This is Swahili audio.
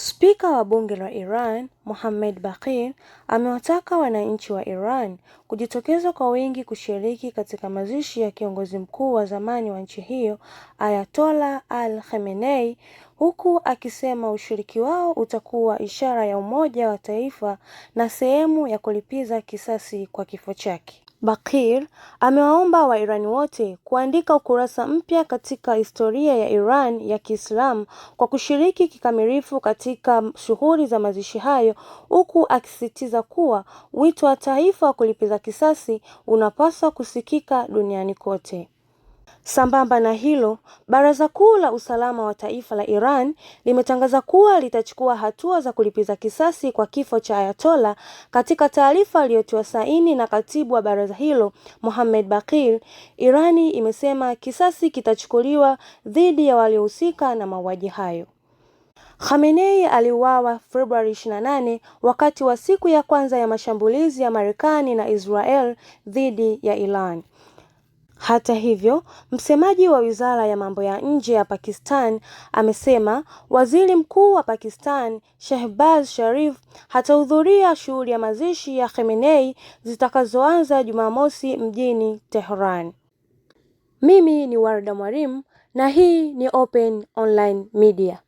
Spika wa bunge la Iran, Mohammad Baqir, amewataka wananchi wa Iran kujitokeza kwa wingi kushiriki katika mazishi ya kiongozi mkuu wa zamani wa nchi hiyo, Ayatollah Ali Khamenei, huku akisema ushiriki wao utakuwa ishara ya umoja wa taifa na sehemu ya kulipiza kisasi kwa kifo chake. Baqir amewaomba Wairani wote kuandika ukurasa mpya katika historia ya Iran ya Kiislamu kwa kushiriki kikamilifu katika shughuli za mazishi hayo, huku akisisitiza kuwa wito wa taifa wa kulipiza kisasi unapaswa kusikika duniani kote. Sambamba na hilo, Baraza Kuu la Usalama wa Taifa la Iran limetangaza kuwa litachukua hatua za kulipiza kisasi kwa kifo cha Ayatollah. Katika taarifa iliyotiwa saini na katibu wa baraza hilo, Mohammad Baqir, Irani imesema kisasi kitachukuliwa dhidi ya waliohusika na mauaji hayo. Khamenei aliuawa Februari 28 wakati wa siku ya kwanza ya mashambulizi ya Marekani na Israel dhidi ya Iran. Hata hivyo, msemaji wa Wizara ya Mambo ya Nje ya Pakistan amesema Waziri Mkuu wa Pakistan, Shehbaz Sharif, hatahudhuria shughuli ya mazishi ya Khamenei zitakazoanza Jumamosi mjini Tehran. Mimi ni Warda Mwalimu na hii ni Open Online Media.